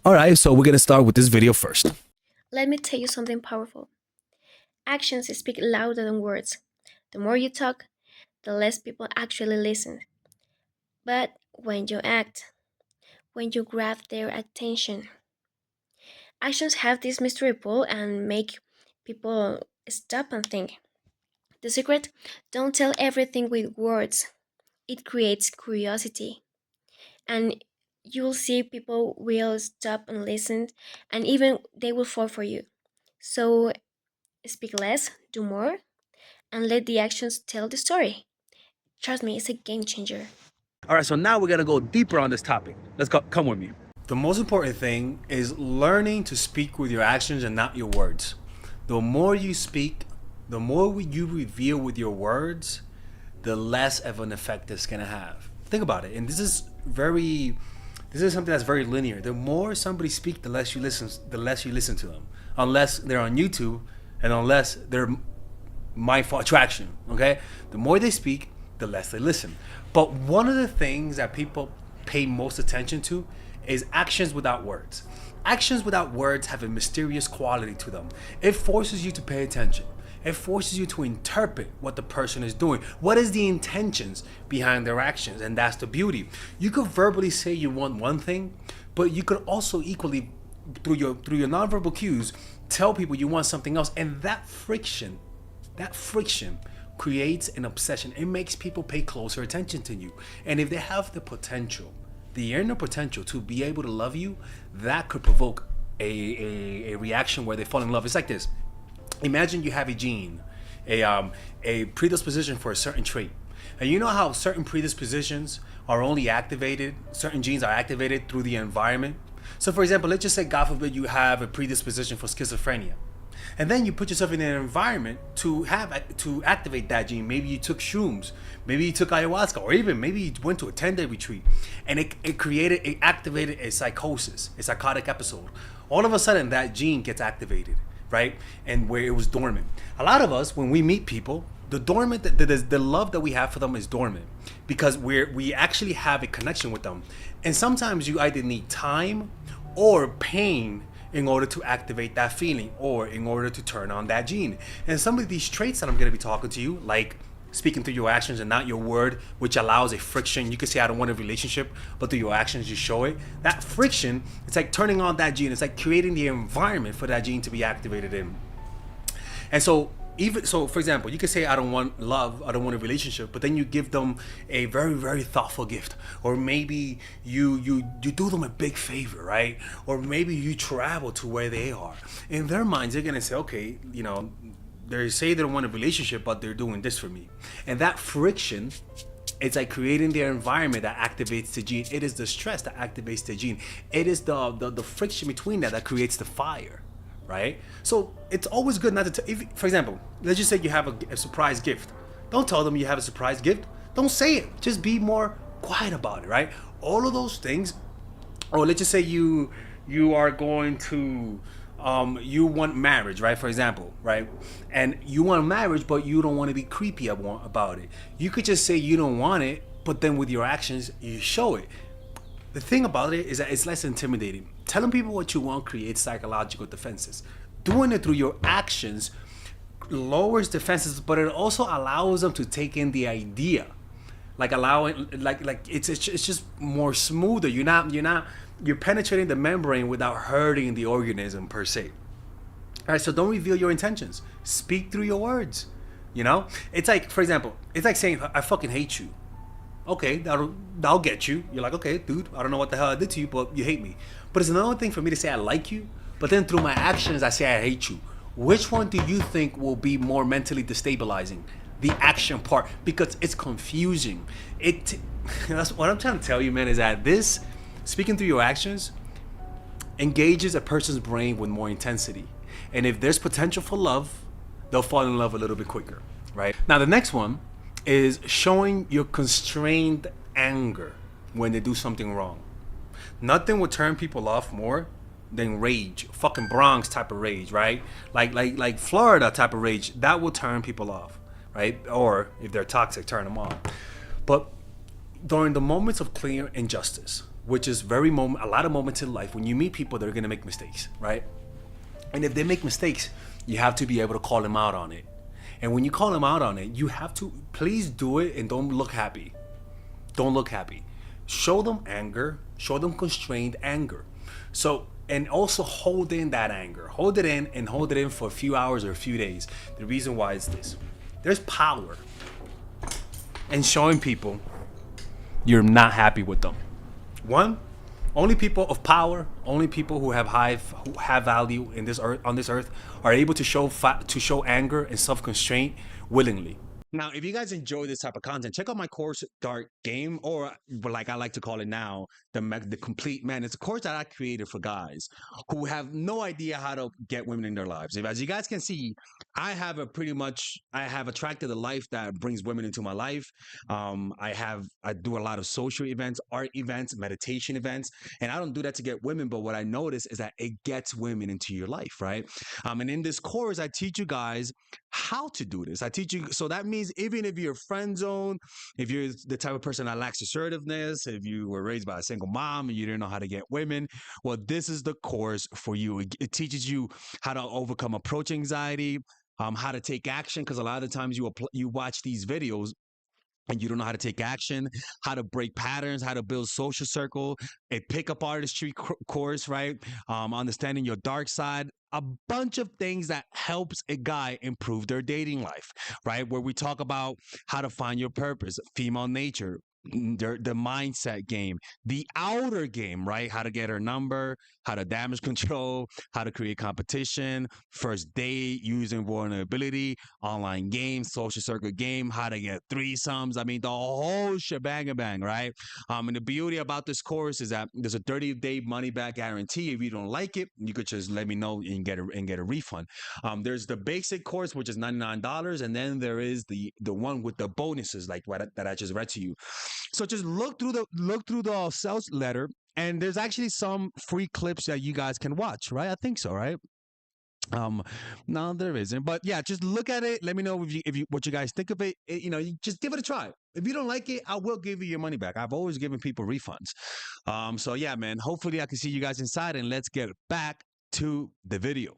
All right, so we're gonna start with this video first. Let me tell you something powerful. Actions speak louder than words. The more you talk, the less people actually listen. But when you act, when you grab their attention, actions have this mystery pull and make people stop and think. The secret, don't tell everything with words. It creates curiosity. And you will see people will stop and listen and even they will fall for you. So speak less, do more, and let the actions tell the story. Trust me, it's a game changer. All right, so now we're gonna go deeper on this topic. Let's go. Come with me. The most important thing is learning to speak with your actions and not your words. The more you speak, the more you reveal with your words, the less of an effect it's gonna have. Think about it, and this is something that's very linear. The more somebody speaks, the less you listen. The less you listen to them, unless they're on YouTube, and unless they're mindful attraction. Okay, the more they speak, the less they listen. But one of the things that people pay most attention to is actions without words. Actions without words have a mysterious quality to them. It forces you to pay attention. It forces you to interpret what the person is doing. What is the intentions behind their actions? And that's the beauty. You could verbally say you want one thing, but you could also equally through your nonverbal cues tell people you want something else. And that friction creates an obsession. It makes people pay closer attention to you. And if they have the inner potential to be able to love you, that could provoke a reaction where they fall in love. It's like this. Imagine you have a gene, a predisposition for a certain trait. And you know how certain predispositions are only activated, certain genes are activated through the environment? So for example, let's just say, God forbid, you have a predisposition for schizophrenia. And then you put yourself in an environment to activate that gene. Maybe you took shrooms, maybe you took ayahuasca, or even maybe you went to a 10-day retreat, and it activated a psychosis, a psychotic episode. All of a sudden, that gene gets activated, right? And where it was dormant. A lot of us, when we meet people, the love that we have for them is dormant because we actually have a connection with them. And sometimes you either need time or pain in order to activate that feeling or in order to turn on that gene. And some of these traits that I'm going to be talking to you, like speaking through your actions and not your word, which allows a friction. You can say, I don't want a relationship, but through your actions, you show it. That friction, it's like turning on that gene. It's like creating the environment for that gene to be activated in. And so, for example, you could say, I don't want love, I don't want a relationship, but then you give them a very, very thoughtful gift. Or maybe you do them a big favor, right? Or maybe you travel to where they are. In their minds, they're gonna say, okay, they say they don't want a relationship, but they're doing this for me. And that friction, it's like creating their environment that activates the gene. It is the stress that activates the gene. It is the friction between that creates the fire, right? So it's always good not to, for example, let's just say you have a surprise gift. Don't tell them you have a surprise gift. Don't say it. Just be more quiet about it, right? All of those things. Or let's just say you are going to you want marriage, right? For example, right? And you want marriage, but you don't want to be creepy about it. You could just say you don't want it, but then with your actions, you show it. The thing about it is that it's less intimidating. Telling people what you want creates psychological defenses. Doing it through your actions lowers defenses, but it also allows them to take in the idea. It's just more smoother. You're penetrating the membrane without hurting the organism per se. All right, so don't reveal your intentions. Speak through your words. It's like, for example, it's like saying, I fucking hate you. Okay, that'll get you. You're like, okay, dude, I don't know what the hell I did to you, but you hate me. But it's another thing for me to say I like you, but then through my actions I say I hate you. Which one do you think will be more mentally destabilizing? The action part, because it's confusing. That's what I'm trying to tell you, man, is that this speaking through your actions engages a person's brain with more intensity. And if there's potential for love, they'll fall in love a little bit quicker, right? Now, the next one is showing your constrained anger when they do something wrong. Nothing will turn people off more than rage, fucking Bronx type of rage, right? Like Florida type of rage. That will turn people off, right? Or if they're toxic, turn them off. But during the moments of clear injustice, which is a lot of moments in life when you meet people that are gonna make mistakes, right? And if they make mistakes, you have to be able to call them out on it. And when you call them out on it, you have to please do it and don't look happy. Don't look happy. Show them anger, show them constrained anger. So, and also hold in that anger. Hold it in and hold it in for a few hours or a few days. The reason why is this: there's power in showing people you're not happy with them. One, only people of power, only people who have value in this earth on this earth are able to show anger and self-constraint willingly. Now, if you guys enjoy this type of content, check out my course, Dark Game, or like I like to call it now, the Complete Man. It's a course that I created for guys who have no idea how to get women in their lives. As you guys can see, I have attracted a life that brings women into my life. I do a lot of social events, art events, meditation events, and I don't do that to get women. But what I notice is that it gets women into your life, right? And in this course, I teach you guys how to do this. I teach you. So that means even if you're friend zone, if you're the type of person that lacks assertiveness, if you were raised by a single mom and you didn't know how to get women, well, this is the course for you. It teaches you how to overcome approach anxiety, how to take action, because a lot of the times you watch these videos and you don't know how to take action, how to break patterns, how to build social circle, a pickup artistry course, right? Understanding your dark side, a bunch of things that helps a guy improve their dating life, right? Where we talk about how to find your purpose, female nature, the mindset game, the outer game, right? How to get her number, how to damage control, how to create competition, first date using vulnerability, online games, social circle game, how to get threesomes. I mean, the whole shebang bang, right? And the beauty about this course is that there's a 30-day money back guarantee. If you don't like it, you could just let me know and get a refund. There's the basic course, which is $99, and then there is the one with the bonuses, like that I just read to you. So just look through the sales letter, and there's actually some free clips that you guys can watch, right? I think so, right? No, there isn't, but yeah, just look at it. Let me know if you what you guys think of it. You just give it a try. If you don't like it, I will give you your money back. I've always given people refunds. So yeah, man. Hopefully, I can see you guys inside, and let's get back to the video.